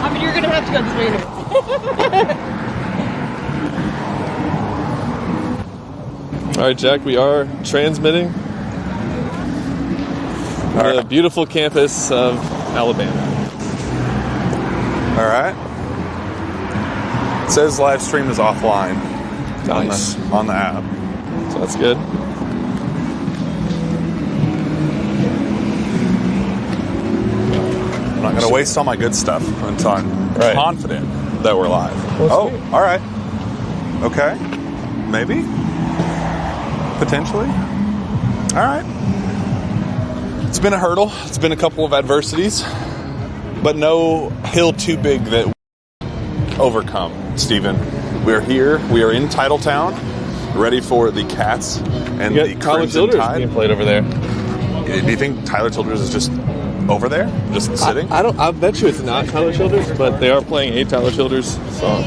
I mean, you're going to have to go this way anyway. All right, Jack, we are transmitting the beautiful campus of Alabama. All right. It says live stream is offline. Nice. On the app. So that's good. I'm not going to waste all my good stuff until I'm confident that we're live. Well, oh, all right. Okay. Maybe. Potentially. All right. It's been a hurdle. It's been a couple of adversities, but no hill too big that we overcome, Stephen. We're here. We are in Titletown, ready for the Cats and the College Crimson Childers Tide. being played over there. Do you think Tyler Childers is just over there, just sitting? I bet you it's not Tyler Childers, but they are playing a Tyler Childers song.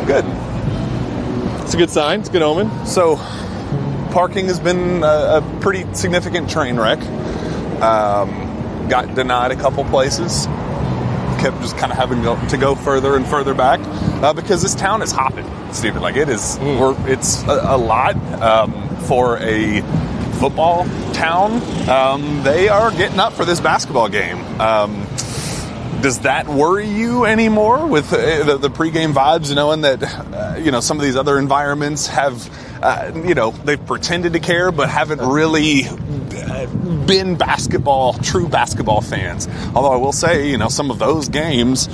Good. It's a good sign. It's a good omen. So, parking has been a pretty significant train wreck. Got denied a couple places. Kept just kind of having to go further and further back because this town is hopping, Stephen. Like it is, it's a lot for a football town. They are getting up for this basketball game. Does that worry you anymore with the pregame vibes, knowing that some of these other environments have they've pretended to care but haven't really been true basketball fans? Although I will say, some of those games,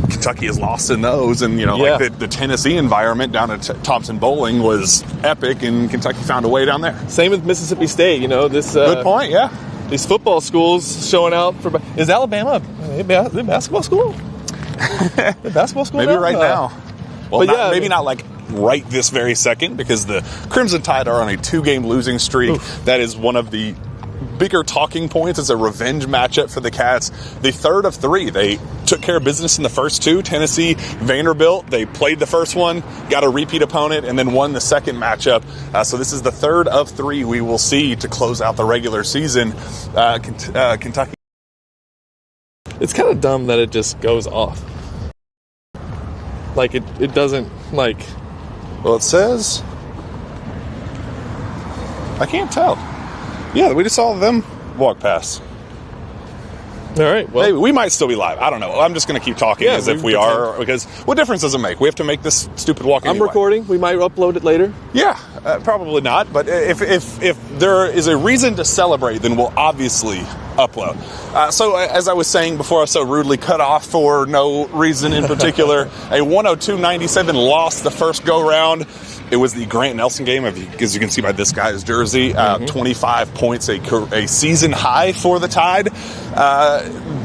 Kentucky has lost in those, and like the Tennessee environment down at Thompson Bowling was epic, and Kentucky found a way down there. Same with Mississippi State. This good point. Yeah, these football schools showing out for. Is Alabama a basketball school? Basketball school? Maybe now? Right now. Well, maybe not like right this very second, because the Crimson Tide are on a 2-game losing streak. Oof. That is one of the bigger talking points. It's a revenge matchup for the Cats. The third of 3. They took care of business in the first 2. Tennessee, Vanderbilt. They played the first one, got a repeat opponent, and then won the second matchup. So this is the third of 3 we will see to close out the regular season. Kentucky. It's kind of dumb that it just goes off. Like it doesn't like. Well, it says. I can't tell. Yeah, we just saw them walk past. All right. Well, maybe we might still be live. I don't know. I'm just going to keep talking as if we are, because what difference does it make? We have to make this stupid walk anyway. I'm recording. We might upload it later. Yeah, probably not. But if there is a reason to celebrate, then we'll obviously upload. So as I was saying before, I was so rudely cut off for no reason in particular. A 102-97 loss the first go round. It was the Grant Nelson game, as you can see by this guy's jersey. 25 points, a season high for the Tide.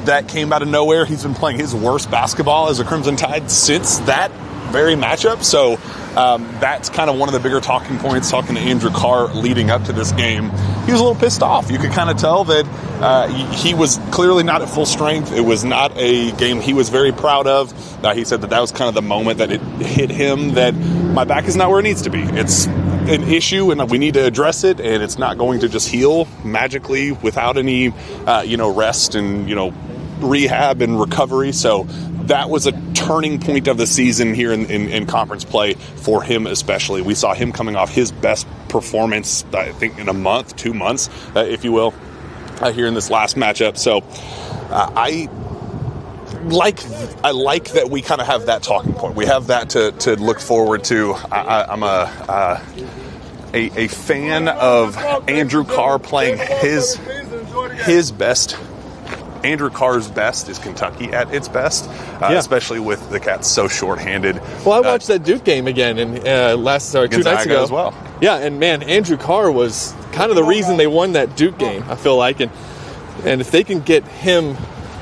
That came out of nowhere. He's been playing his worst basketball as a Crimson Tide since that very matchup. So that's kind of one of the bigger talking points, talking to Andrew Carr leading up to this game. He was a little pissed off. You could kind of tell that he was clearly not at full strength. It was not a game he was very proud of. He said that was kind of the moment that it hit him that my back is not where it needs to be. It's an issue, and we need to address it, and it's not going to just heal magically without any rest and rehab and recovery. So that was a turning point of the season here in conference play for him especially. We saw him coming off his best performance, I think, in a month, 2 months, if you will, here in this last matchup. So I like that we kind of have that talking point. We have that to look forward to. I'm a fan of Andrew Carr playing his best. Andrew Carr's best is Kentucky at its best, especially with the Cats so shorthanded. Well, I watched that Duke game again and 2 nights ago as well. Yeah, and man, Andrew Carr was kind of the reason they won that Duke game, I feel like, and if they can get him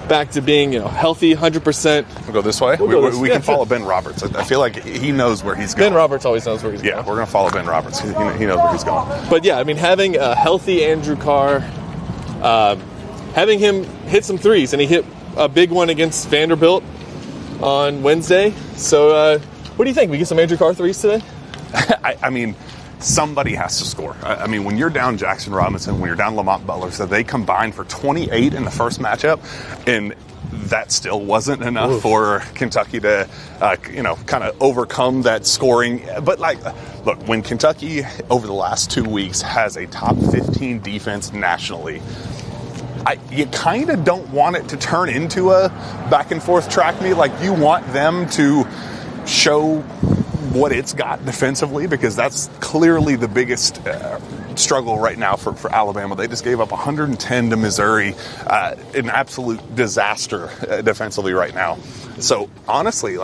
back to being healthy 100%. We'll go this way. We can follow Ben Roberts. I feel like he knows where he's going. Ben Roberts always knows where he's going. Yeah, we're going to follow Ben Roberts. He knows where he's going. But yeah, I mean, having a healthy Andrew Carr, having him hit some threes, and he hit a big one against Vanderbilt on Wednesday. So what do you think? We get some Andrew Carr threes today? I mean, somebody has to score. I mean, when you're down Jackson Robinson, when you're down Lamont Butler, so they combined for 28 in the first matchup, and that still wasn't enough for Kentucky to, kind of overcome that scoring. But, look, when Kentucky, over the last 2 weeks, has a top 15 defense nationally, you kind of don't want it to turn into a back-and-forth track meet. You want them to show what it's got defensively, because that's clearly the biggest struggle right now for Alabama. They just gave up 110 to Missouri, an absolute disaster defensively right now. So honestly,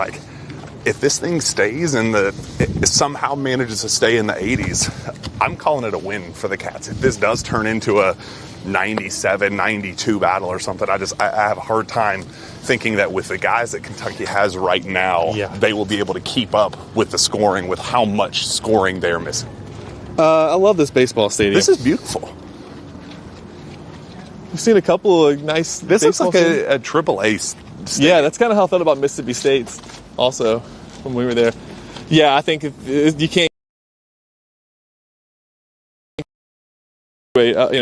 if this thing stays and it somehow manages to stay in the 80s, I'm calling it a win for the Cats. If this does turn into a 97-92 battle or something, I have a hard time thinking that with the guys that Kentucky has right now, they will be able to keep up with the scoring, with how much scoring they're missing. I love this baseball stadium. This is beautiful. We've seen a couple of nice. This looks like a AAA stadium. Yeah, that's kind of how I thought about Mississippi State's also when we were there. Yeah, I think if you can't, up